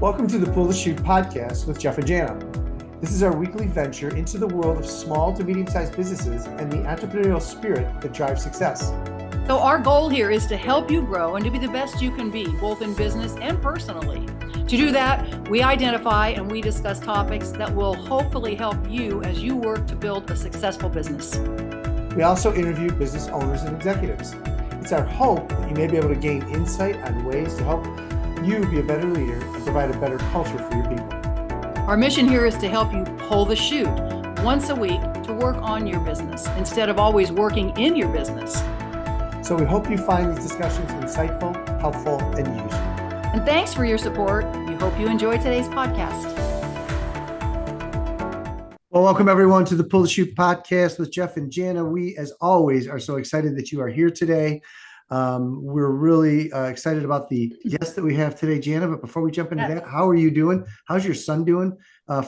Welcome to the Pull the Chute podcast with Jeff and Jana. This is our weekly venture into the world of small to medium-sized businesses and the entrepreneurial spirit that drives success. So our goal here is to help you grow and to be the best you can be, both in business and personally. To do that, we identify and we discuss topics that will hopefully help you as you work to build a successful business. We also interview business owners and executives. It's our hope that you may be able to gain insight on ways to help you be a better leader and provide a better culture for your people. Our mission here is to help you pull the chute once a week to work on your business instead of always working in your business. So we hope you find these discussions insightful, helpful, and useful. And thanks for your support. We hope you enjoy today's podcast. Well, welcome everyone to the Pull the Chute podcast with Jeff and Jana. We, as always, are so excited that you are here today. We're really excited about the guest that we have today, Jana. But before we jump into that, how are you doing? How's your son doing?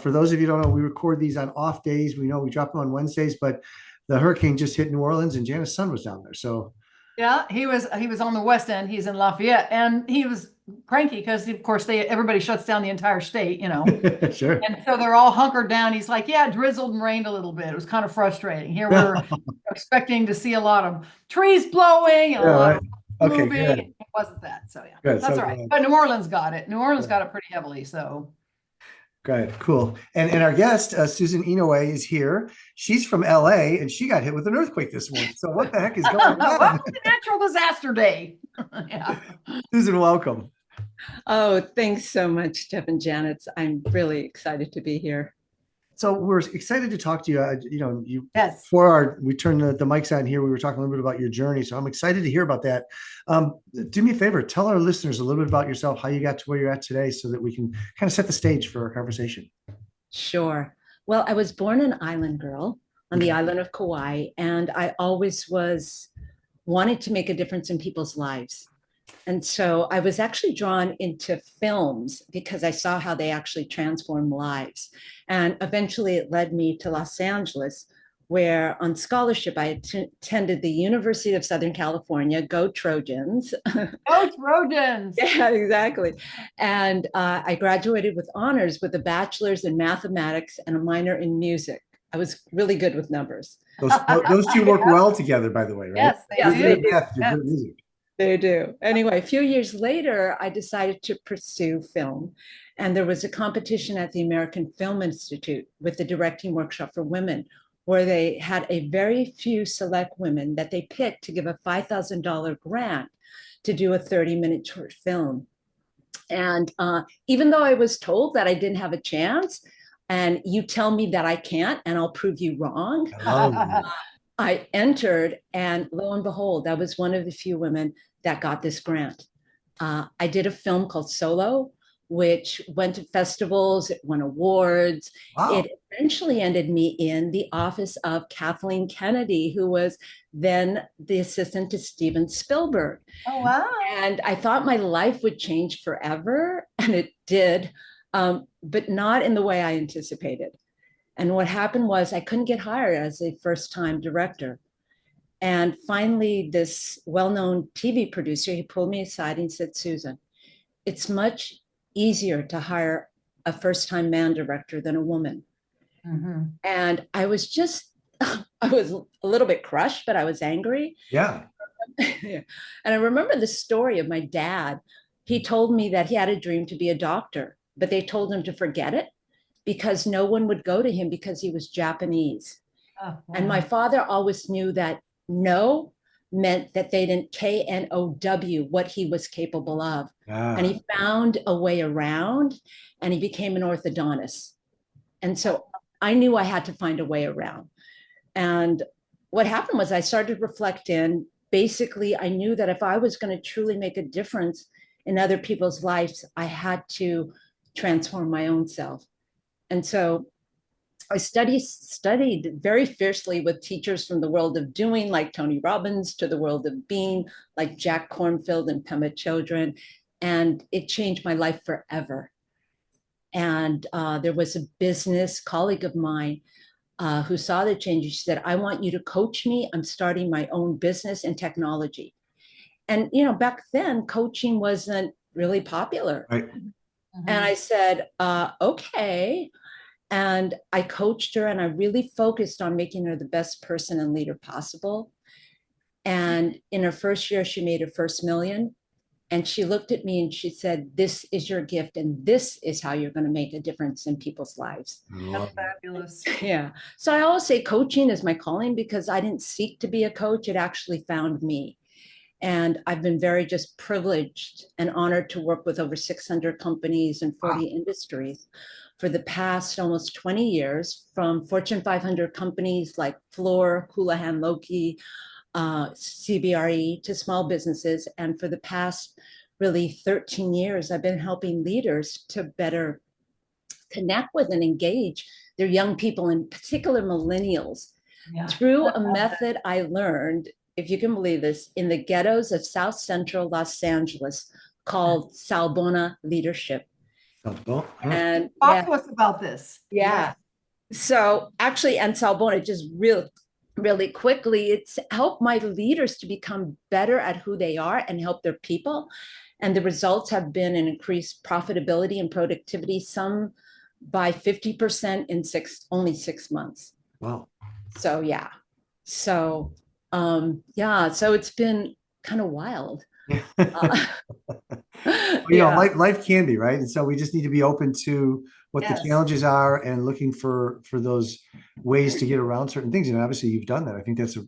For those of you who don't know, we record these on off days. We know we drop them on Wednesdays, but the hurricane just hit New Orleans and Jana's son was down there. So yeah, he was on the West End. He's in Lafayette, and he was cranky because, of course, everybody shuts down the entire state, you know. Sure. And so they're all hunkered down. He's like, yeah, it drizzled and rained a little bit. It was kind of frustrating. Here we're expecting to see a lot of trees blowing and a lot of moving. Good. It wasn't that. So yeah, good. That's so all right. good. But New Orleans got it. New Orleans got it pretty heavily. So good, cool. And our guest, Susan Inouye, is here. She's from LA and she got hit with an earthquake this morning. So what the heck is going on? Well, it's a natural disaster day. Yeah. Susan, welcome. Oh, thanks so much, Jeff and Janet. I'm really excited to be here. So we're excited to talk to you. Yes. Before we turned the mics on here, we were talking a little bit about your journey. So I'm excited to hear about that. Do me a favor, tell our listeners a little bit about yourself, how you got to where you're at today, so that we can kind of set the stage for our conversation. Sure. Well, I was born an island girl on the island of Kauai, and I always wanted to make a difference in people's lives. And so I was actually drawn into films because I saw how they actually transform lives. And eventually it led me to Los Angeles, where on scholarship, I attended the University of Southern California. Go Trojans. Go Trojans. Yeah, exactly. And I graduated with honors with a bachelor's in mathematics and a minor in music. I was really good with numbers. Those two work well together, by the way, right? Yes, they do. Good music. They do. Anyway, a few years later, I decided to pursue film. And there was a competition at the American Film Institute with the directing workshop for women, where they had a very few select women that they picked to give a $5,000 grant to do a 30-minute short film. And even though I was told that I didn't have a chance, and you tell me that I can't, and I'll prove you wrong, I entered, and lo and behold, I was one of the few women that got this grant. I did a film called Solo, which went to festivals, it won awards. Wow. It eventually ended me in the office of Kathleen Kennedy, who was then the assistant to Steven Spielberg. Oh, wow. And I thought my life would change forever, and it did, but not in the way I anticipated. And what happened was I couldn't get hired as a first-time director. And finally, this well-known TV producer, he pulled me aside and said, Susan, it's much easier to hire a first-time man director than a woman. Mm-hmm. And I was a little bit crushed, but I was angry. Yeah. And I remember the story of my dad. He told me that he had a dream to be a doctor, but they told him to forget it, because no one would go to him because he was Japanese. Oh, wow. And my father always knew that no meant that they didn't KNOW what he was capable of. And he found a way around, and he became an orthodontist. And so I knew I had to find a way around. And what happened was I started to reflect in, basically, I knew that if I was going to truly make a difference in other people's lives, I had to transform my own self. And so I studied very fiercely with teachers from the world of doing, like Tony Robbins, to the world of being, like Jack Kornfield and Pema Chodron. And it changed my life forever. And there was a business colleague of mine who saw the change. She said, I want you to coach me. I'm starting my own business in technology. And, back then, coaching wasn't really popular. Right. And I said, okay. And I coached her and I really focused on making her the best person and leader possible. And in her first year, she made her first million. And she looked at me and she said, this is your gift. And this is how you're going to make a difference in people's lives. That's fabulous. Yeah. So I always say coaching is my calling because I didn't seek to be a coach. It actually found me. And I've been very just privileged and honored to work with over 600 companies in 40 industries for the past almost 20 years, from Fortune 500 companies like Fluor, Houlihan Lokey, CBRE, to small businesses. And for the past really 13 years, I've been helping leaders to better connect with and engage their young people, in particular millennials, through a method I learned, if you can believe this, in the ghettos of South Central Los Angeles called Salbona Leadership. And talk to us about this. Yeah. So actually, and Salbona, just really quickly, it's helped my leaders to become better at who they are and help their people. And the results have been an increased profitability and productivity, some by 50% in only 6 months. Wow. So yeah. So so it's been kind of wild. You know, life can be, right? And so we just need to be open to what the challenges are and looking for those ways to get around certain things. And obviously you've done that. I think that's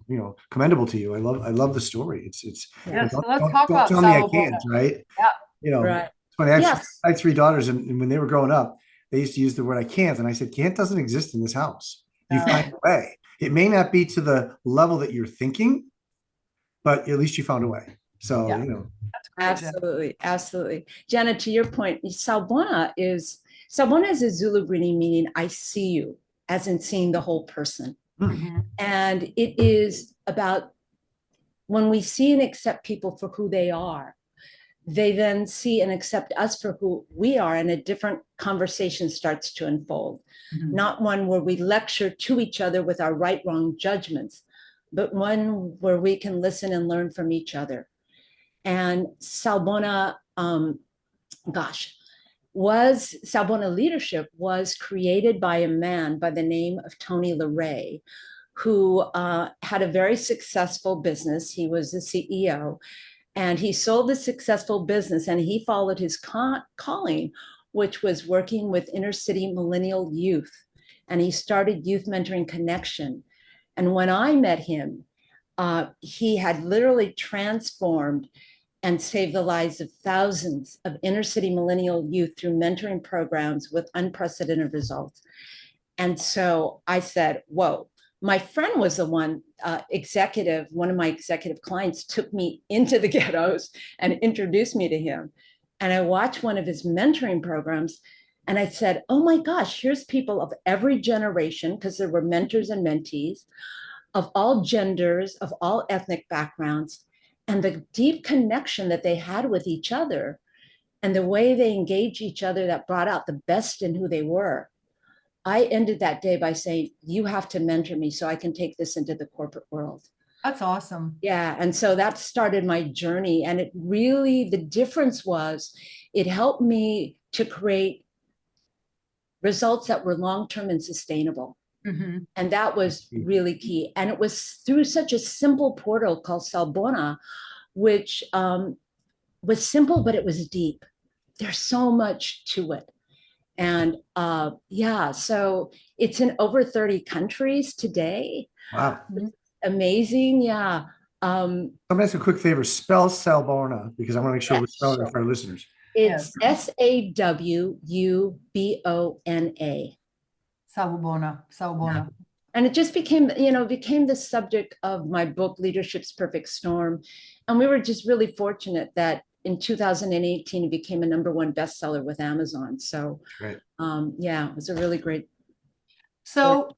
commendable to you. I love the story. It's yes. don't, Let's talk about tell me I can't, right? Yeah. You know, right. It's funny. I had 3 daughters, and when they were growing up, they used to use the word I can't, and I said, can't doesn't exist in this house. You find a way. It may not be to the level that you're thinking, but at least you found a way. So, Absolutely. Jenna, to your point, Salbona is a Zulu greeting meaning I see you, as in seeing the whole person. And it is about when we see and accept people for who they are, they then see and accept us for who we are, and a different conversation starts to unfold. Not one where we lecture to each other with our right, wrong judgments, but one where we can listen and learn from each other. And Salbona, Salbona Leadership was created by a man by the name of Tony LoRe, who had a very successful business. He was the CEO, and he sold the successful business, and he followed his calling, which was working with inner city millennial youth. And he started Youth Mentoring Connection. And when I met him, he had literally transformed and saved the lives of thousands of inner city millennial youth through mentoring programs with unprecedented results. And so I said, whoa, my friend was the one one of my executive clients took me into the ghettos and introduced me to him. And I watched one of his mentoring programs, and I said, oh my gosh, here's people of every generation, because there were mentors and mentees, of all genders, of all ethnic backgrounds, and the deep connection that they had with each other and the way they engaged each other that brought out the best in who they were. I ended that day by saying, you have to mentor me so I can take this into the corporate world. That's awesome. Yeah. And so that started my journey. And it really, the difference was it helped me to create results that were long-term and sustainable. And that was really key. And it was through such a simple portal called Salbona, which was simple, but it was deep. There's so much to it. And so it's in over 30 countries today. Wow. Amazing. Yeah. I'm going to ask a quick favor. Spell Salbona, because I want to make sure we're spelling it for our listeners. It's Sawubona. Salbona. And it just became the subject of my book, Leadership's Perfect Storm. And we were just really fortunate that in 2018, it became a #1 bestseller with Amazon. So, it was a really great. So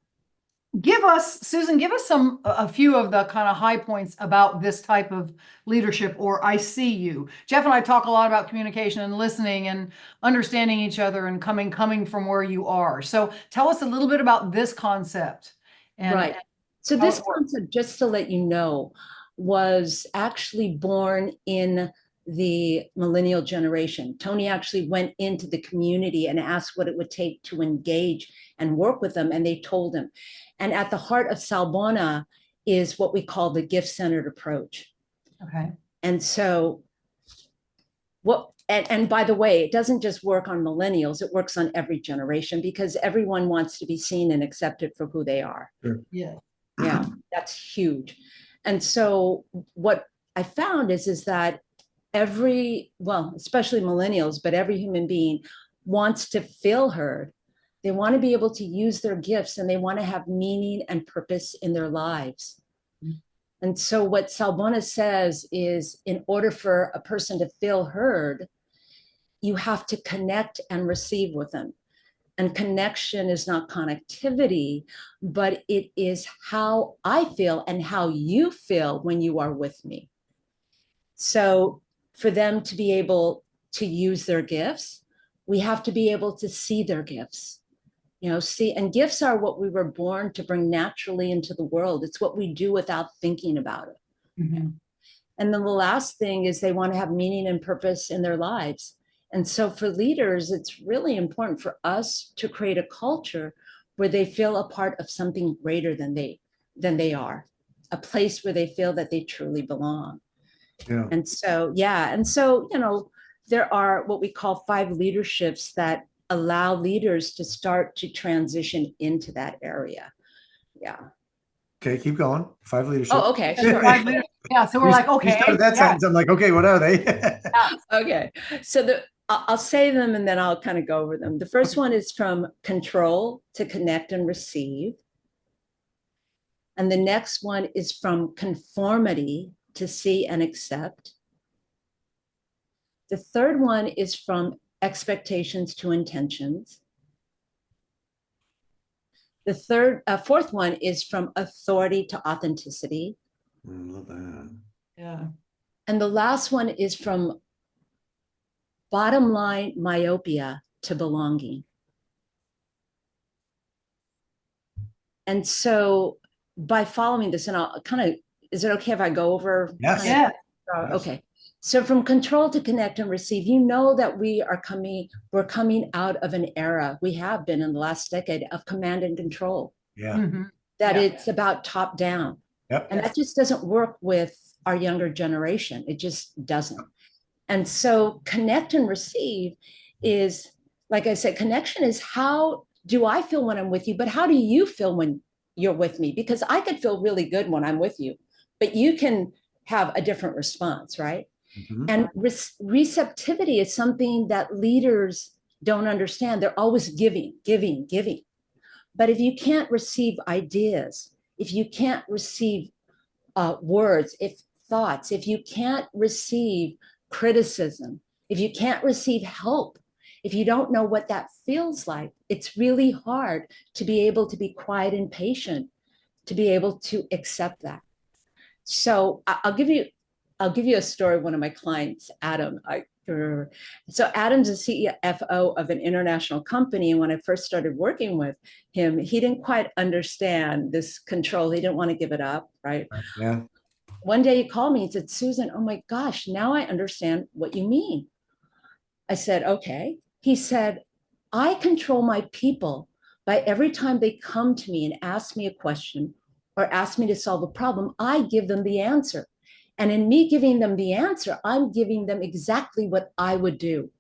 Susan, give us a few of the kind of high points about this type of leadership, or I see you. Jeff and I talk a lot about communication and listening and understanding each other and coming from where you are. So tell us a little bit about this concept. Right. So this concept, just to let you know, was actually born in the millennial generation. Tony actually went into the community and asked what it would take to engage and work with them, and they told him. And at the heart of Salbona is what we call the gift-centered approach. Okay. And so and by the way, it doesn't just work on millennials, it works on every generation, because everyone wants to be seen and accepted for who they are. Sure. Yeah. Yeah, that's huge. And so what I found is that especially millennials, but every human being wants to feel heard. They want to be able to use their gifts, and they want to have meaning and purpose in their lives. And so what Salbona says is, in order for a person to feel heard, you have to connect and receive with them. And connection is not connectivity, but it is how I feel and how you feel when you are with me. So for them to be able to use their gifts, we have to be able to see their gifts. And gifts are what we were born to bring naturally into the world. It's what we do without thinking about it. Mm-hmm. And then the last thing is they want to have meaning and purpose in their lives. And so for leaders, it's really important for us to create a culture where they feel a part of something greater than they are, a place where they feel that they truly belong. Yeah. And so, there are what we call 5 leaderships that allow leaders to start to transition into that area. Yeah. Okay, keep going. 5 leadership. Oh, okay. Sure. Sure. Yeah. So we're like, okay. You started that sentence. I'm like, okay, what are they? Okay. So I'll say them and then I'll kind of go over them. The first one is from control to connect and receive. And the next one is from conformity to see and accept. The third one is from expectations to intentions. The fourth one is from authority to authenticity. I love that. Yeah. And the last one is from bottom line myopia to belonging. And so by following this, and I'll is it okay if I go over? Yes. Yeah. Okay. So from control to connect and receive, that we're coming out of an era, we have been in the last decade, of command and control. Yeah. Mm-hmm. That Yeah. it's about top down. Yep. And that just doesn't work with our younger generation. It just doesn't. And so connect and receive is, like I said, connection is how do I feel when I'm with you, but how do you feel when you're with me? Because I could feel really good when I'm with you, but you can have a different response, right? Mm-hmm. And receptivity is something that leaders don't understand. They're always giving. But if you can't receive ideas, if you can't receive words, thoughts, if you can't receive criticism, if you can't receive help, if you don't know what that feels like, it's really hard to be able to be quiet and patient, to be able to accept that. So I'll give you a story of one of my clients, Adam. So Adam's a CFO of an international company. And when I first started working with him, he didn't quite understand this control. He didn't want to give it up, right? Yeah. One day he called me and said, Susan, oh my gosh, now I understand what you mean. I said, okay. He said, I control my people by every time they come to me and ask me a question or ask me to solve a problem, I give them the answer. And in me giving them the answer, I'm giving them exactly what I would do.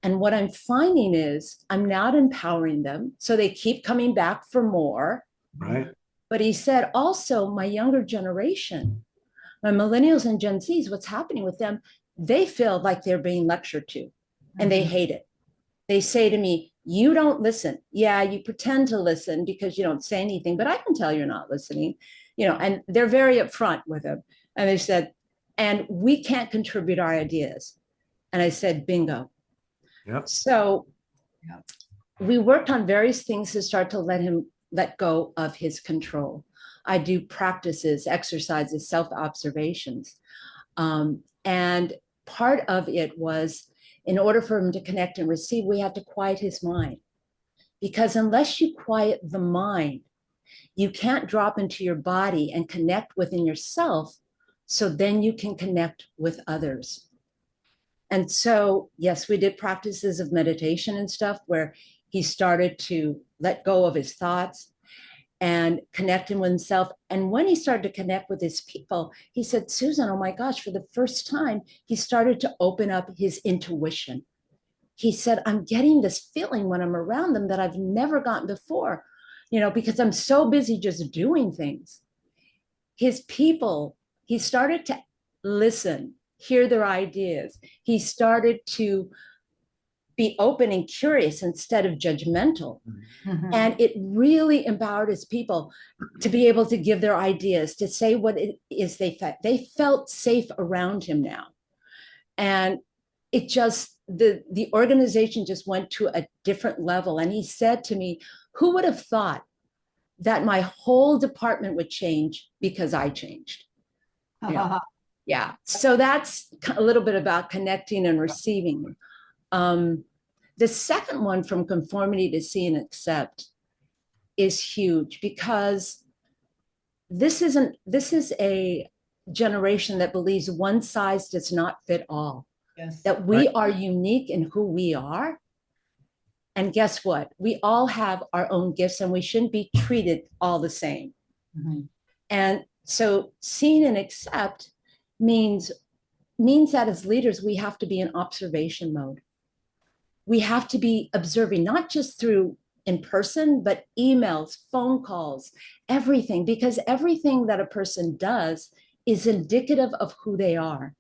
And what I'm finding is I'm not empowering them. So they keep coming back for more. Right. But he said, also, my younger generation, my millennials and Gen Zs, what's happening with them, they feel like they're being lectured to, and they hate it. They say to me, you don't listen. Yeah, you pretend to listen because you don't say anything, but I can tell you're not listening, and they're very upfront with them. And they said, and we can't contribute our ideas. And I said, bingo. Yep. So we worked on various things to start to let go of his control. I do practices, exercises, self-observations. And part of it was, in order for him to connect and receive, we had to quiet his mind. Because unless you quiet the mind, you can't drop into your body and connect within yourself, so then you can connect with others. And so, yes, we did practices of meditation and stuff where he started to let go of his thoughts and connecting with himself. And when he started to connect with his people, he said, Susan, oh my gosh, for the first time, he started to open up his intuition. He said, I'm getting this feeling when I'm around them that I've never gotten before, because I'm so busy just doing things. His people, he started to listen, hear their ideas. He started to be open and curious instead of judgmental. Mhm. And it really empowered his people to be able to give their ideas, to say what it is they felt. They felt safe around him now. And it just, the organization just went to a different level. And he said to me, who would have thought that my whole department would change because I changed? Yeah. So that's a little bit about connecting and receiving. The second one, from conformity to see and accept, is huge, because this is a generation that believes one size does not fit all, Yes. that we are unique in who we are. And guess what? We all have our own gifts and we shouldn't be treated all the same. Mhm. And so seeing and accept means that as leaders, we have to be in observation mode. We have to be observing, not just through in person, but emails, phone calls, everything, because everything that a person does is indicative of who they are.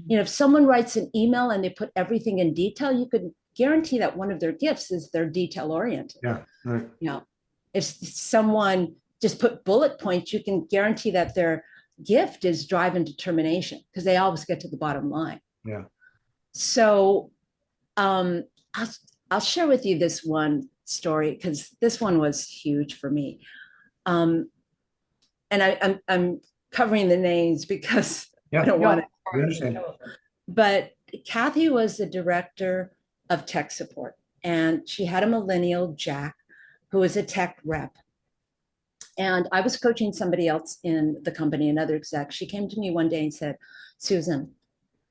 If someone writes an email and they put everything in detail, you could guarantee that one of their gifts is they're detail oriented. Yeah. Right. If someone just put bullet points, you can guarantee that their gift is drive and determination, because they always get to the bottom line. Yeah. So I'll share with you this one story, because this one was huge for me. And I'm covering the names because I don't want to. We understand. But Kathy was the director of tech support, and she had a millennial, Jack, who was a tech rep. And I was coaching somebody else in the company, another exec. She came to me one day and said, Susan,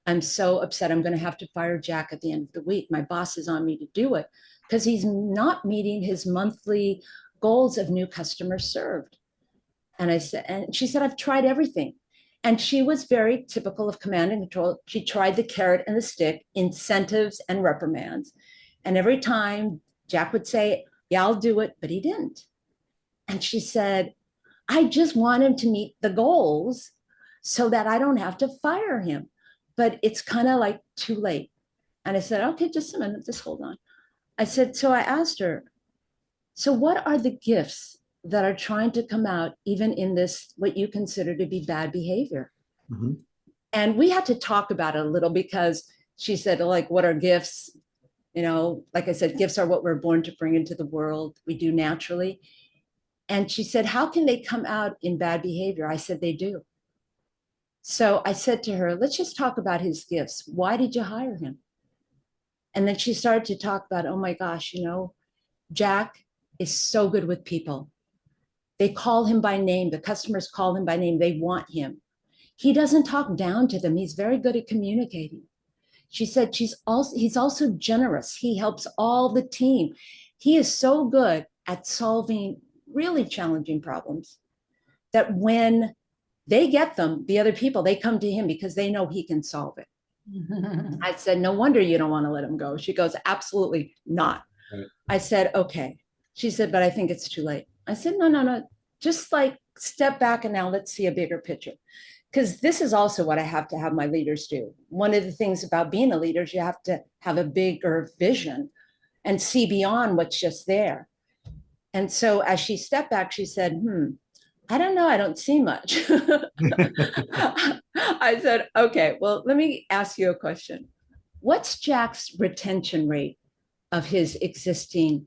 I'm so upset. I'm going to have to fire Jack at the end of the week. My boss is on me to do it because he's not meeting his monthly goals of new customers served. And she said, I've tried everything. And she was very typical of command and control. She tried the carrot and the stick, incentives and reprimands. And every time Jack would say, yeah, I'll do it, but he didn't. And she said, I just want him to meet the goals so that I don't have to fire him. But it's kind of like too late. And I said, okay, just a minute, just hold on. I said, so I asked her, so what are the gifts that are trying to come out even in this, what you consider to be bad behavior? Mm-hmm. And we had to talk about it a little, because she said, like, what are gifts? Like I said, gifts are what we're born to bring into the world. We do naturally. And she said, how can they come out in bad behavior? I said, they do. So I said to her, let's just talk about his gifts. Why did you hire him? And then she started to talk about, oh my gosh, Jack is so good with people. They call him by name. The customers call him by name. They want him. He doesn't talk down to them. He's very good at communicating. She said he's also generous. He helps all the team. He is so good at solving really challenging problems that when they get them, the other people, they come to him because they know he can solve it. I said, no wonder you don't want to let him go. She goes, absolutely not. Right. I said, okay. She said, but I think it's too late. I said, no. Just like step back and now let's see a bigger picture. Because this is also what I have to have my leaders do. One of the things about being a leader is you have to have a bigger vision and see beyond what's just there. And so as she stepped back, she said, I don't know. I don't see much. I said, okay, well, let me ask you a question. What's Jack's retention rate of his existing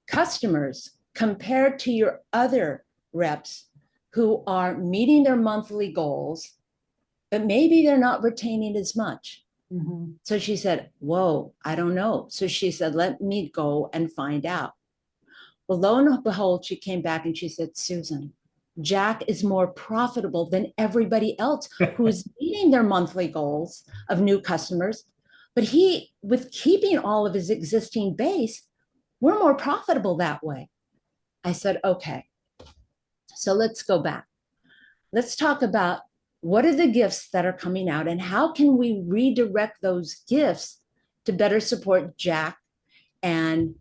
customers compared to your other reps who are meeting their monthly goals, but maybe they're not retaining as much? Mm-hmm. So she said, whoa, I don't know. So she said, let me go and find out. Well, lo and behold, she came back and she said, Susan, Jack is more profitable than everybody else who's meeting their monthly goals of new customers, But with keeping all of his existing base, we're more profitable that way. I said, okay, so let's go back. Let's talk about what are the gifts that are coming out and how can we redirect those gifts to better support Jack and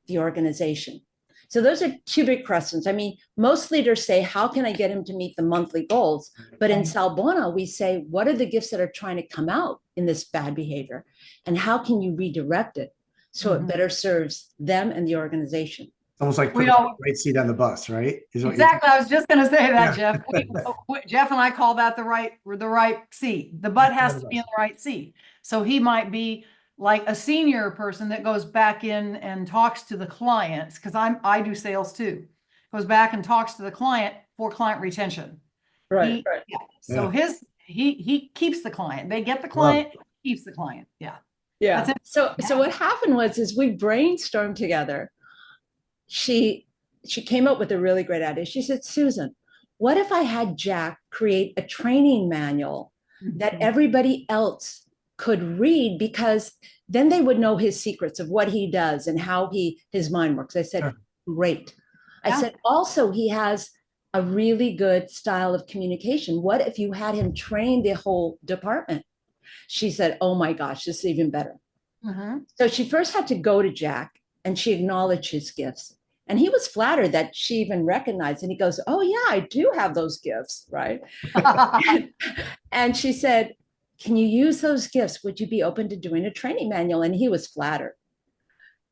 the organization. So those are two big questions. I mean, most leaders say, how can I get him to meet the monthly goals? But in Salbona, we say, what are the gifts that are trying to come out in this bad behavior? And how can you redirect it so it better serves them and the organization? It's almost like We putting all- the right seat on the bus, right? Exactly. I was just going to say that, Yeah. Jeff. Jeff and I call that the right seat. The butt has to be in the right seat. So he might be like a senior person that goes back in and talks to the clients, because I do sales too. Goes back and talks to the client for client retention. Right. Yeah. So he keeps the client. They get the Love client, keeps the client. Yeah. Yeah. That's it. So what happened was we brainstormed together. She came up with a really great idea. She said, Susan, what if I had Jack create a training manual that everybody else could read, because then they would know his secrets of what he does and how his mind works. I said, great. I said, also, he has a really good style of communication. What if you had him train the whole department? She said, oh my gosh, this is even better. So she first had to go to Jack and she acknowledged his gifts. And he was flattered that she even recognized. And he goes, oh yeah, I do have those gifts, right? And she said, can you use those gifts? Would you be open to doing a training manual? And he was flattered.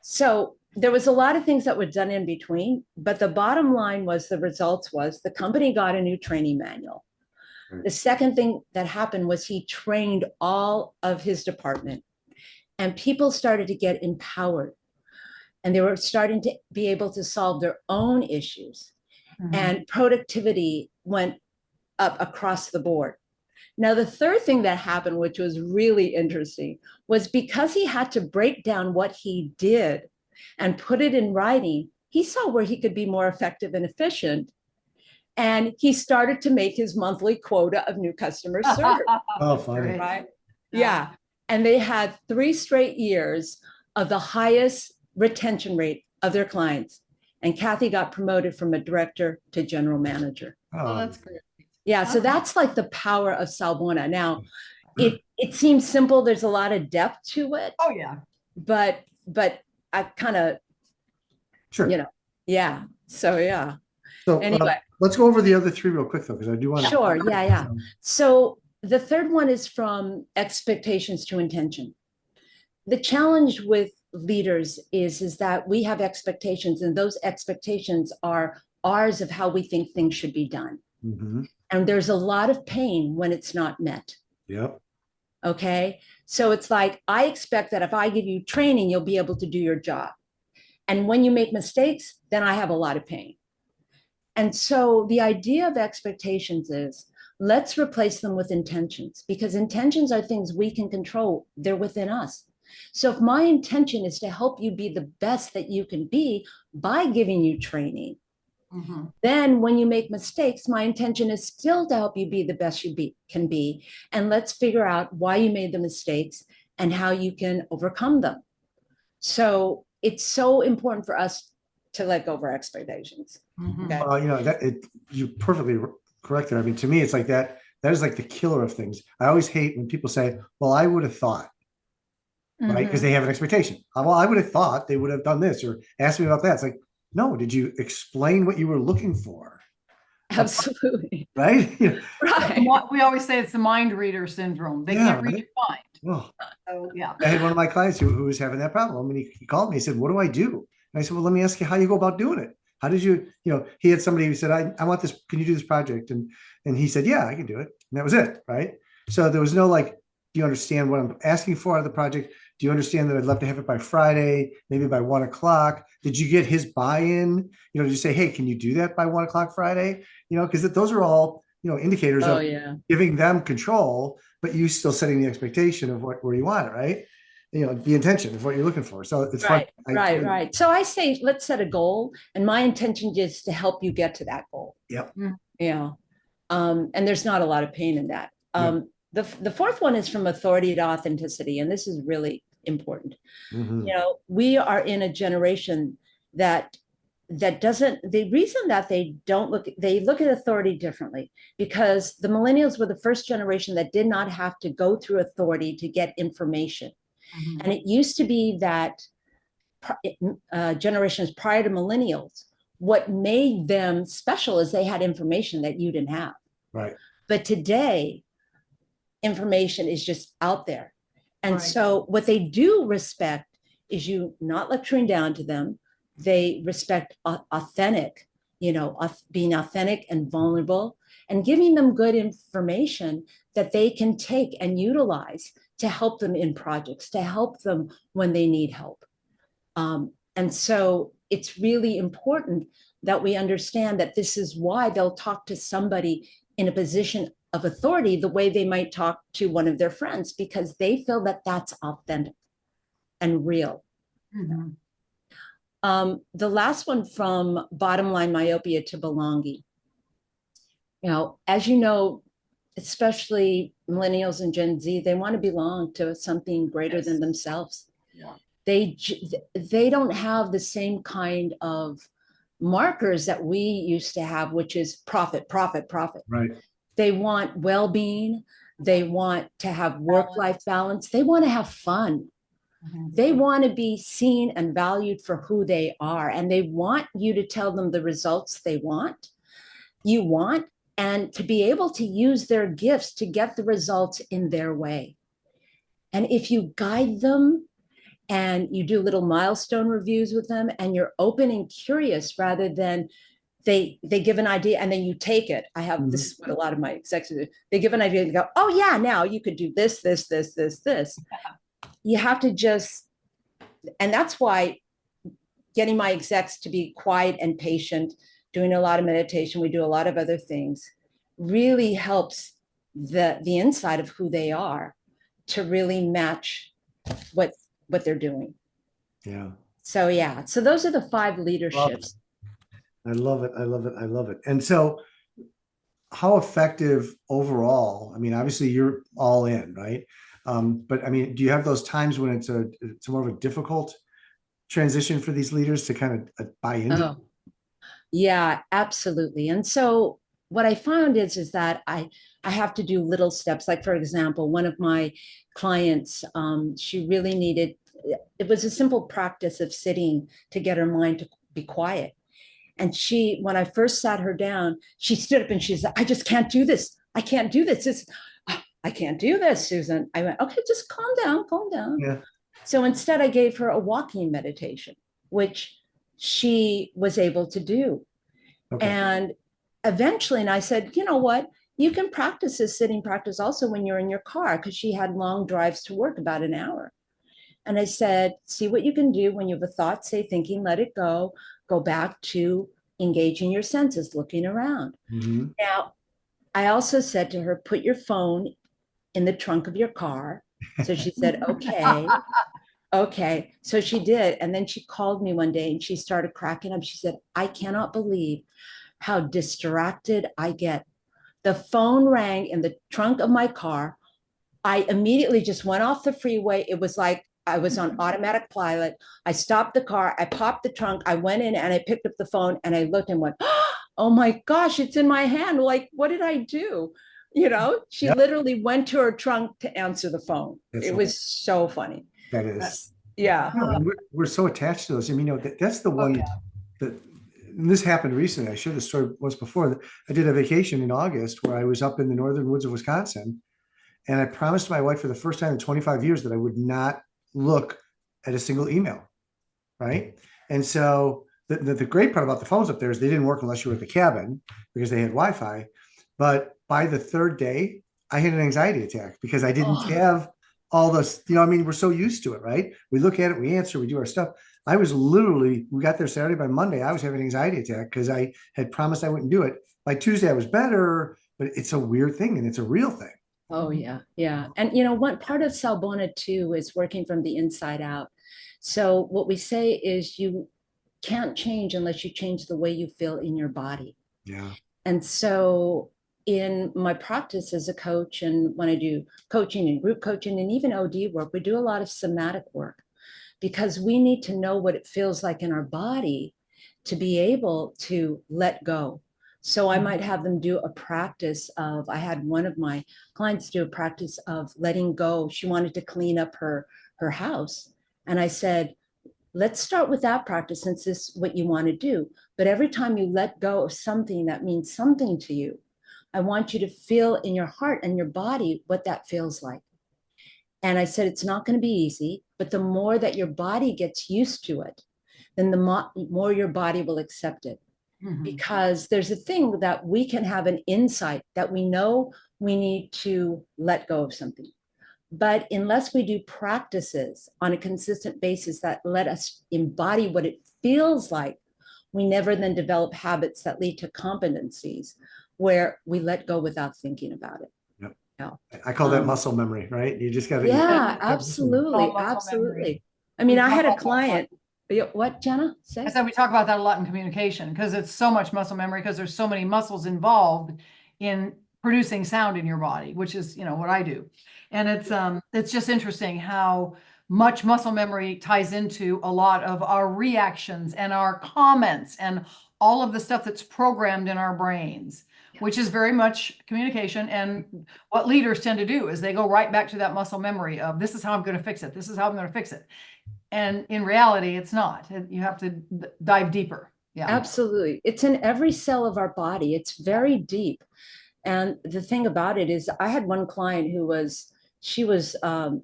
So there was a lot of things that were done in between, but the bottom line was the results was the company got a new training manual. The second thing that happened was he trained all of his department, and people started to get empowered, and they were starting to be able to solve their own issues, and productivity went up across the board. Now, the third thing that happened, which was really interesting, was because he had to break down what he did and put it in writing, he saw where he could be more effective and efficient. And he started to make his monthly quota of new customers served. Oh, funny. Right? Yeah. And they had 3 straight years of the highest retention rate of their clients. And Kathy got promoted from a director to general manager. Oh, that's great. Yeah, so that's like the power of Salbona. Now, it seems simple. There's a lot of depth to it. Oh yeah. But I kind of, yeah. So yeah. So anyway, let's go over the other 3 real quick though, because I do want to. Sure. Yeah. So the third one is from expectations to intention. The challenge with leaders is that we have expectations, and those expectations are ours of how we think things should be done. And there's a lot of pain when it's not met. Yep. Okay. So it's like, I expect that if I give you training, you'll be able to do your job. And when you make mistakes, then I have a lot of pain. And so the idea of expectations is, let's replace them with intentions, because intentions are things we can control. They're within us. So if my intention is to help you be the best that you can be by giving you training, then when you make mistakes, my intention is still to help you be the best you can be. And let's figure out why you made the mistakes and how you can overcome them. So it's so important for us to let go of our expectations. Okay? You're perfectly correct there. I mean, to me, it's like that is like the killer of things. I always hate when people say, well, I would have thought, right? Because they have an expectation. Well, I would have thought they would have done this or asked me about that. It's like, no, did you explain what you were looking for? Absolutely. Right? Right. We always say it's the mind reader syndrome. They can't read your mind. Well, So yeah. I had one of my clients who was having that problem, and he called me. He said, what do I do? And I said, well, let me ask you how you go about doing it. How did you, he had somebody who said, I want this, can you do this project? And he said, yeah, I can do it. And that was it. Right. So there was no like, do you understand what I'm asking for out of the project? Do you understand that I'd love to have it by Friday, maybe by 1 o'clock? Did you get his buy-in? Did you say, hey, can you do that by 1 o'clock Friday? Because those are all, indicators of giving them control, but you still setting the expectation of where you want it, right? The intention of what you're looking for. So it's right, fun. Right. So I say, let's set a goal, and my intention is to help you get to that goal. Yep. And there's not a lot of pain in that. The fourth one is from authority to authenticity, and this is really important. Mhm. You know, we are in a generation that doesn't, the reason that they look at authority differently, because the millennials were the first generation that did not have to go through authority to get information. Mhm. And it used to be that generations prior to millennials, what made them special is they had information that you didn't have. Right. But today, information is just out there. And Right. so what they do respect is you not lecturing down to them. They respect authentic, you know, being authentic and vulnerable, and giving them good information that they can take and utilize to help them in projects, to help them when they need help. And so it's really important that we understand that this is why they'll talk to somebody in a position of authority the way they might talk to one of their friends, because they feel that that's authentic and real. Mhm. The last one, from bottom line myopia to belonging. You know, as you know, especially millennials and Gen Z, they want to belong to something greater than themselves. Yeah. They don't have the same kind of markers that we used to have, which is profit, profit, profit. Right. They want well-being. They want to have work-life balance. They want to have fun. Mhm. They want to be seen and valued for who they are. And they want you to tell them the results you want, and to be able to use their gifts to get the results in their way. And if you guide them and you do little milestone reviews with them, and you're open and curious rather than they give an idea and then you take it. This is what a lot of my executives do. They give an idea and go, oh yeah, now you could do this, this, this, this, this. You have to just, and that's why getting my execs to be quiet and patient, doing a lot of meditation, we do a lot of other things, really helps the inside of who they are to really match what they're doing. Yeah. So yeah, so those are the 5 leaderships. I love it. I love it. I love it. And so how effective overall? I mean, obviously you're all in, right? But I mean, do you have those times when it's more of a difficult transition for these leaders to kind of buy into? Oh, yeah, absolutely. And so what I found is that I have to do little steps. Like, for example, one of my clients, she really needed, it was a simple practice of sitting to get her mind to be quiet. And when I first sat her down, she stood up and she said, I just can't do this. I can't do this. I can't do this, Susan. I went, okay, just calm down, calm down. Yeah. So instead, I gave her a walking meditation, which she was able to do. Okay. And eventually, and I said, you know what? You can practice this sitting practice also when you're in your car, because she had long drives to work, about an hour. And I said, see what you can do when you have a thought, say thinking, let it go. Go back to engaging your senses, looking around. Mhm. Now, I also said to her, put your phone in the trunk of your car. So she said, okay. Okay. So she did. And then she called me one day and she started cracking up. She said, I cannot believe how distracted I get. The phone rang in the trunk of my car. I immediately just went off the freeway. It was like I was on automatic pilot. I stopped the car. I popped the trunk. I went in and I picked up the phone and I looked and went, oh my gosh, it's in my hand. Like, what did I do? You know, she Yep. literally went to her trunk to answer the phone. That's It right. was so funny. That is. Yeah. No, and we're so attached to those. I mean, you know, that's the one that, and this happened recently. I shared the story once before. I did a vacation in August where I was up in the northern woods of Wisconsin. And I promised my wife for the first time in 25 years that I would not look at a single email. Right. And so the great part about the phones up there is they didn't work unless you were at the cabin because they had Wi-Fi. But by the 3rd day, I had an anxiety attack because I didn't have all this, you know, I mean, we're so used to it, right? We look at it, we answer, we do our stuff. I was literally, we got there Saturday, by Monday, I was having an anxiety attack because I had promised I wouldn't do it. By Tuesday, I was better, but it's a weird thing and it's a real thing. Oh, yeah. Yeah. And, you know, one part of Salbona too is working from the inside out. So what we say is you can't change unless you change the way you feel in your body. Yeah. And so in my practice as a coach, and when I do coaching and group coaching and even OD work, we do a lot of somatic work because we need to know what it feels like in our body to be able to let go. So I might have them do a practice of, I had one of my clients do a practice of letting go. She wanted to clean up her house. And I said, let's start with that practice since this is what you want to do. But every time you let go of something that means something to you, I want you to feel in your heart and your body what that feels like. And I said, it's not going to be easy, but the more that your body gets used to it, then the more your body will accept it. Mhm. Because there's a thing that we can have an insight that we know we need to let go of something. But unless we do practices on a consistent basis that let us embody what it feels like, we never then develop habits that lead to competencies where we let go without thinking about it. Yep. No. I call that muscle memory, right? You just got to. Yeah, All absolutely. muscle memory. Absolutely. I mean, We I talk had a about that a lot. client. What, Jenna? Say? I said we talk about that a lot in communication because it's so much muscle memory because there's so many muscles involved in producing sound in your body, which is, what I do. And it's just interesting how much muscle memory ties into a lot of our reactions and our comments and all of the stuff that's programmed in our brains, which is very much communication. And what leaders tend to do is they go right back to that muscle memory of this is how I'm going to fix it. This is how I'm going to fix it. And in reality, it's not. You have to dive deeper. Yeah. Absolutely. It's in every cell of our body. It's very deep. And the thing about it is, I had one client who was, she was a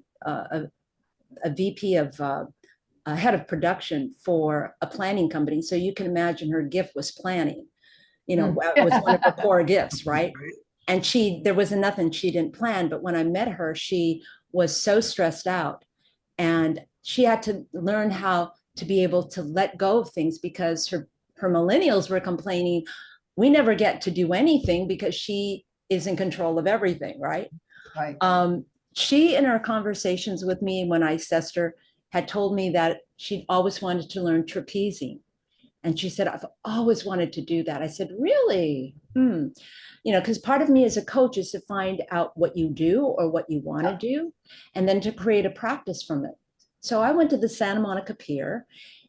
VP of a head of production for a planning company. So you can imagine her gift was planning, it was one of her core gifts, right? And there wasn't nothing she didn't plan. But when I met her, she was so stressed out and she had to learn how to be able to let go of things because her millennials were complaining, we never get to do anything because she is in control of everything, right? Right. She, in her conversations with me when I assessed her, had told me that she'd always wanted to learn trapezing. And she said, I've always wanted to do that. I said, really? Because part of me as a coach is to find out what you do or what you want to do, and then to create a practice from it. So I went to the Santa Monica Pier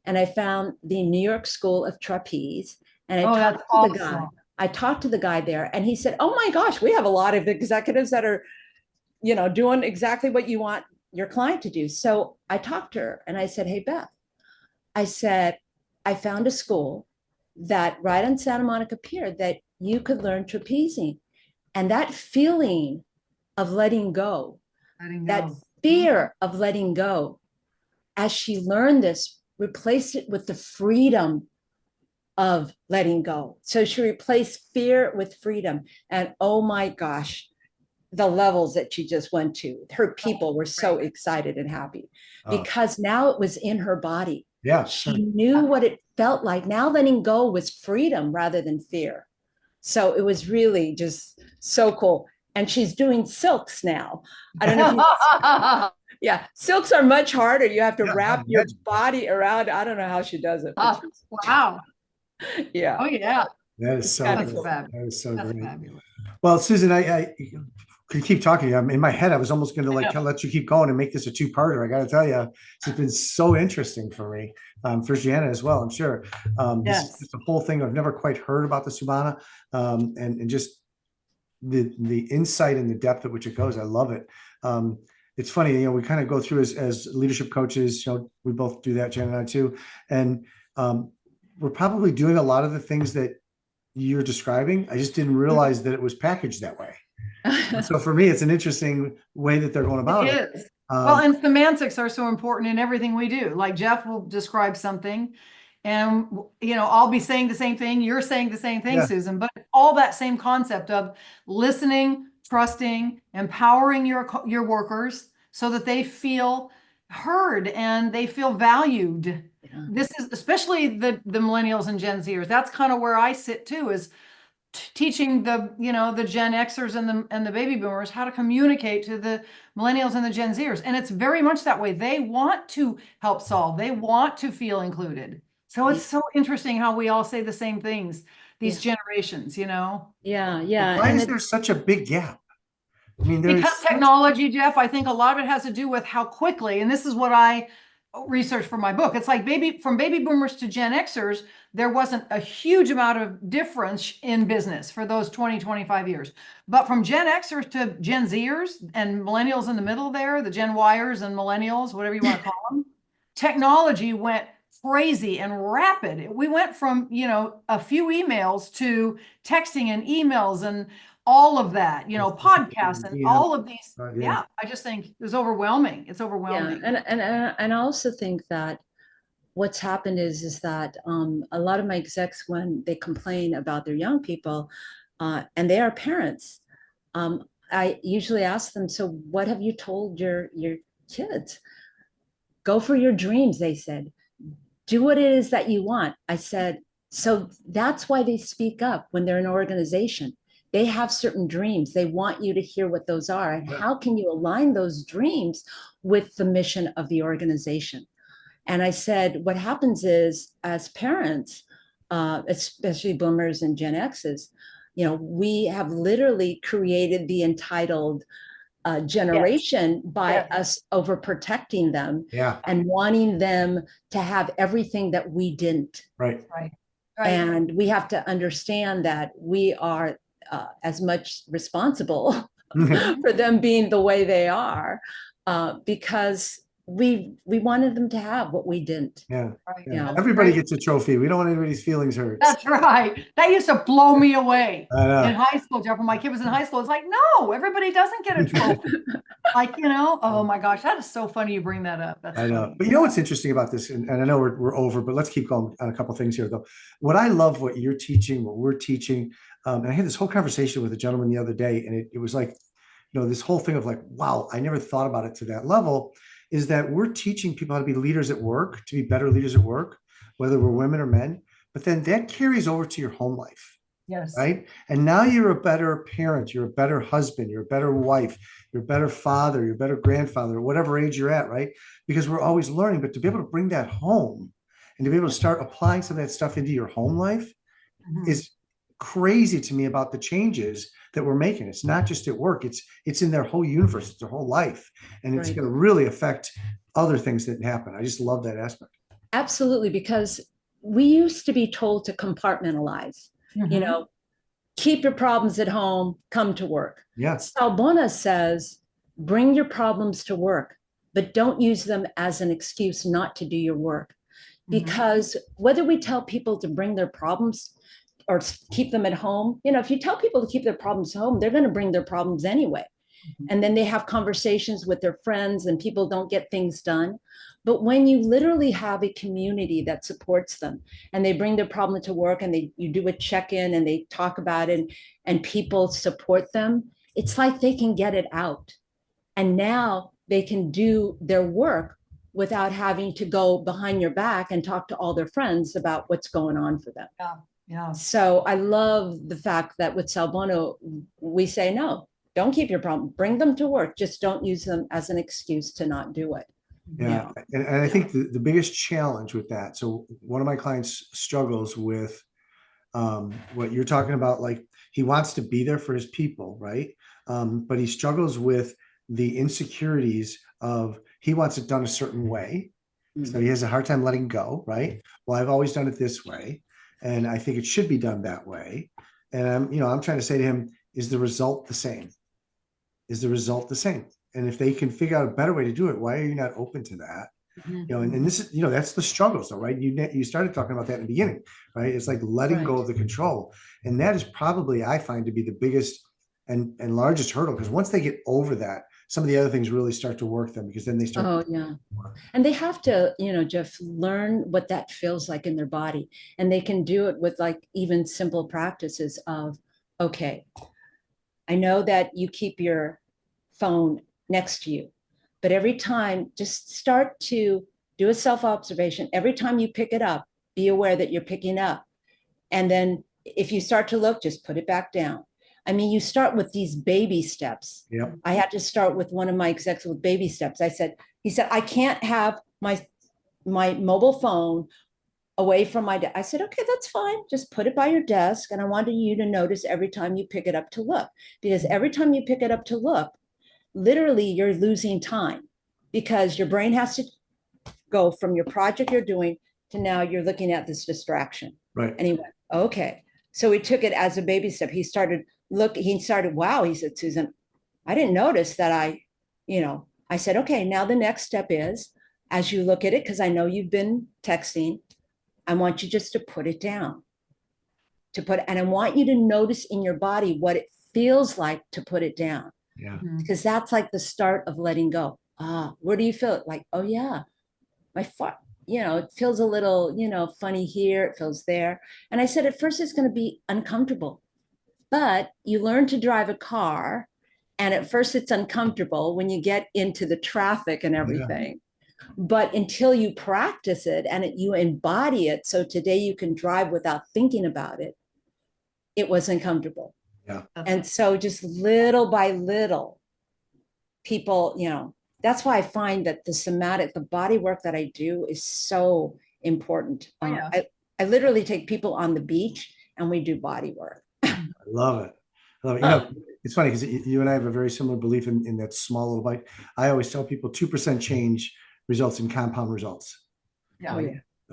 and I found the New York School of Trapeze. And I talked to the guy there and he said, oh my gosh, we have a lot of executives that are, doing exactly what you want your client to do. So I talked to her and I said, hey, Beth, I said, I found a school that right on Santa Monica Pier that you could learn trapezing. And that feeling of letting go, that fear of letting go, as she learned this, replaced it with the freedom of letting go. So she replaced fear with freedom. And oh my gosh, the levels that she just went to, her people were so excited and happy because now it was in her body. Yeah. She knew what it felt like. Now letting go was freedom rather than fear. So it was really just so cool. And she's doing silks now. I don't know if yeah, silks are much harder. You have to wrap your body around. I don't know how she does it. Wow. Yeah. Oh, yeah. That is so Fabulous. That is so That's great. fabulous. Well, Susan, I could keep talking. I'm in my head. I was almost going to let you keep going and make this a two-parter. I got to tell you, it's been so interesting for me, for Gianna as well. I'm sure. This is the whole thing. I've never quite heard about the Subhana, and just the insight and the depth at which it goes. I love it. It's funny, we kind of go through as leadership coaches. We both do that, Jen and I too, and we're probably doing a lot of the things that you're describing. I just didn't realize that it was packaged that way. So for me, it's an interesting way that they're going about it. It is. Well, and semantics are so important in everything we do. Like Jeff will describe something and, I'll be saying the same thing. You're saying the same thing, Susan, but all that same concept of listening, trusting, empowering your workers so that they feel heard and they feel valued. Yeah. This is especially the millennials and Gen Zers. That's kind of where I sit too, is teaching the Gen Xers and the baby boomers how to communicate to the millennials and the Gen Zers. And it's very much that way. They want to help solve. They want to feel included. So it's so interesting how we all say the same things these generations, Yeah, yeah. Why And is there such a big gap? I mean, there is Because technology, Jeff, I think a lot of it has to do with how quickly, and this is what I researched for my book. It's like from baby boomers to Gen Xers, there wasn't a huge amount of difference in business for those 20, 25 years. But from Gen Xers to Gen Zers and millennials in the middle there, the Gen Yers and millennials, whatever you want to call them, technology went crazy and rapid. We went from, a few emails to texting and emails and all of that, podcasts and all of these. Yeah, I just think it's overwhelming. It's overwhelming. Yeah, and I also think that what's happened is that a lot of my execs, when they complain about their young people, and they are parents, I usually ask them, so what have you told your kids? Go for your dreams, they said. Do what it is that you want. I said, so that's why they speak up when they're in an organization. They have certain dreams. They want you to hear what those are. And how can you align those dreams with the mission of the organization? And I said, what happens is, as parents, especially boomers and Gen X's, we have literally created the entitled generation by us overprotecting them and wanting them to have everything that we didn't. Right. And we have to understand that we are as much responsible for them being the way they are, because we wanted them to have what we didn't. Everybody gets a trophy. We don't want anybody's feelings hurt. That's right. That used to blow me away I know. in high school, Jeff. When my kid was in high school, it's like, no, everybody doesn't get a trophy. Oh my gosh, that is so funny you bring that up. That's I know. funny. But you know what's interesting about this, and I know we're over, but let's keep going on a couple of things here, though. What I love, what you're teaching, what we're teaching, and I had this whole conversation with a gentleman the other day, and it was like, this whole thing of like, wow, I never thought about it to that level, is that we're teaching people how to be leaders at work, to be better leaders at work, whether we're women or men, but then that carries over to your home life. Yes. Right. And now you're a better parent, you're a better husband, you're a better wife, you're a better father, you're a better grandfather, whatever age you're at, right? Because we're always learning, but to be able to bring that home and to be able to start applying some of that stuff into your home life is crazy to me about the changes that we're making. It's not just at work, it's in their whole universe, it's their whole life. And it's going to really affect other things that happen. I just love that aspect. Absolutely, because we used to be told to compartmentalize. Keep your problems at home, come to work. Yes. Salbona says, bring your problems to work, but don't use them as an excuse not to do your work. Because whether we tell people to bring their problems or keep them at home, if you tell people to keep their problems home, they're going to bring their problems anyway. And then they have conversations with their friends and people don't get things done. But when you literally have a community that supports them and they bring their problem to work and you do a check-in and they talk about it and people support them, it's like they can get it out. And now they can do their work without having to go behind your back and talk to all their friends about what's going on for them. Yeah. So I love the fact that with Salbono, we say, no, don't keep your problem, bring them to work. Just don't use them as an excuse to not do it. Yeah. And I think the biggest challenge with that, so one of my clients struggles with what you're talking about, like he wants to be there for his people, right? But he struggles with the insecurities of he wants it done a certain way. So he has a hard time letting go, right? Well, I've always done it this way, and I think it should be done that way. And I'm trying to say to him, is the result the same? Is the result the same? And if they can figure out a better way to do it, why are you not open to that? And this is, that's the struggles though, right? You started talking about that in the beginning, right? It's like letting go of the control. And that is probably, I find, to be the biggest and largest hurdle, because once they get over that, some of the other things really start to work them, because then they start. Oh, yeah. And they have to, Jeff, learn what that feels like in their body. And they can do it with like even simple practices of, okay, I know that you keep your phone next to you, but every time, just start to do a self-observation. Every time you pick it up, be aware that you're picking up. And then if you start to look, just put it back down. I mean, you start with these baby steps. Yep. I had to start with one of my execs with baby steps. He said, I can't have my mobile phone away from my desk. I said, okay, that's fine. Just put it by your desk. And I wanted you to notice every time you pick it up to look, because every time you pick it up to look, literally you're losing time because your brain has to go from your project you're doing to now you're looking at this distraction. Right. And he went, okay. So we took it as a baby step. He started, wow. He said, Susan, I didn't notice that I said, okay, now the next step is, as you look at it, because I know you've been texting, I want you just to put it down. And I want you to notice in your body what it feels like to put it down. Yeah. Because that's like the start of letting go. Where do you feel it? Like, oh yeah, my foot, it feels a little, funny here, it feels there. And I said, at first it's going to be uncomfortable, but you learn to drive a car. And at first it's uncomfortable when you get into the traffic and everything. Yeah. But until you practice it and you embody it, so today you can drive without thinking about it, it was uncomfortable. Yeah. And so just little by little, people, that's why I find that the body work that I do is so important. I literally take people on the beach and we do body work. I love it. I love it. It's funny because you and I have a very similar belief in that small little bite. I always tell people 2% change results in compound results.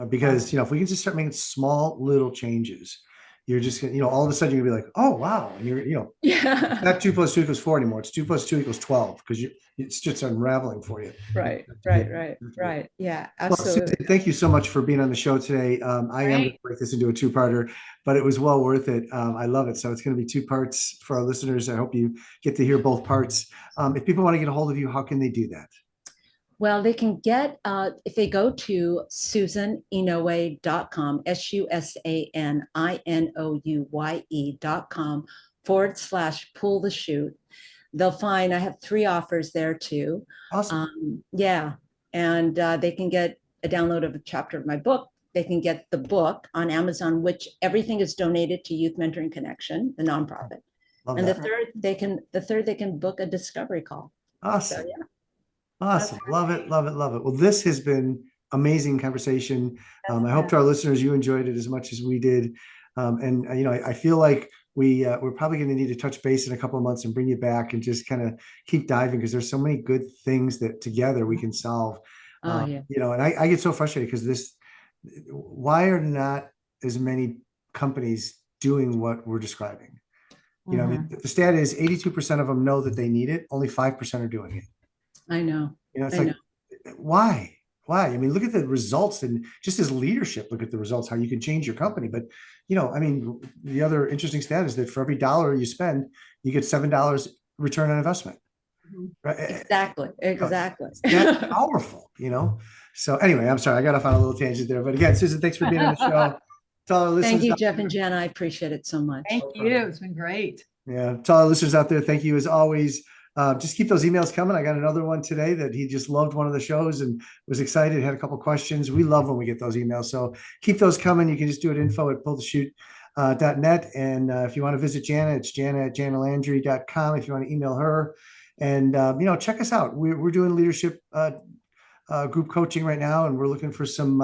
Because, if we can just start making small little changes, you're just gonna, all of a sudden you're gonna be like, oh, wow. And you're, it's not 2 + 2 = 4 anymore. It's 2 + 2 = 12 because it's just unraveling for you. Right. Yeah, absolutely. Well, Susan, thank you so much for being on the show today. I am going to break this into a 2-parter, but it was well worth it. I love it. So it's going to be 2 parts for our listeners. I hope you get to hear both parts. If people want to get a hold of you, how can they do that? Well, they can get, if they go to susaninouye.com, SusanInouye.com/pull the chute. They'll find I have 3 offers there too. Awesome. And they can get a download of a chapter of my book. They can get the book on Amazon, which everything is donated to Youth Mentoring Connection, the nonprofit. Love and that. they can book a discovery call. Awesome. So, yeah. Awesome. Love it. Well, this has been amazing conversation. I hope to our listeners, you enjoyed it as much as we did. I feel like we're probably going to need to touch base in a couple of months and bring you back and just kind of keep diving because there's so many good things that together we can solve. And I get so frustrated because why are not as many companies doing what we're describing? I mean, the stat is 82% of them know that they need it. Only 5% are doing it. I know. It's like, why? I mean, look at the results and just as leadership, look at the results, how you can change your company. But, I mean, the other interesting stat is that for every $1 you spend, you get $7 return on investment. Right? Exactly. That's powerful, So anyway, I'm sorry, I got off on a little tangent there. But again, Susan, thanks for being on the show. To all our listeners, thank you, Jeff and Jen. I appreciate it so much. Thank you. It's been great. Yeah. To all our listeners out there, thank you as always. Just keep those emails coming. I got another one today that he just loved one of the shows and was excited, had a couple questions. We love when we get those emails. So keep those coming. You can just do it info@pullthechute.net. And if you want to visit Jana, it's jana@janalandry.com if you want to email her. And, check us out. We're doing leadership group coaching right now, and we're looking for some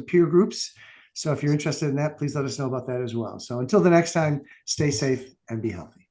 peer groups. So if you're interested in that, please let us know about that as well. So until the next time, stay safe and be healthy.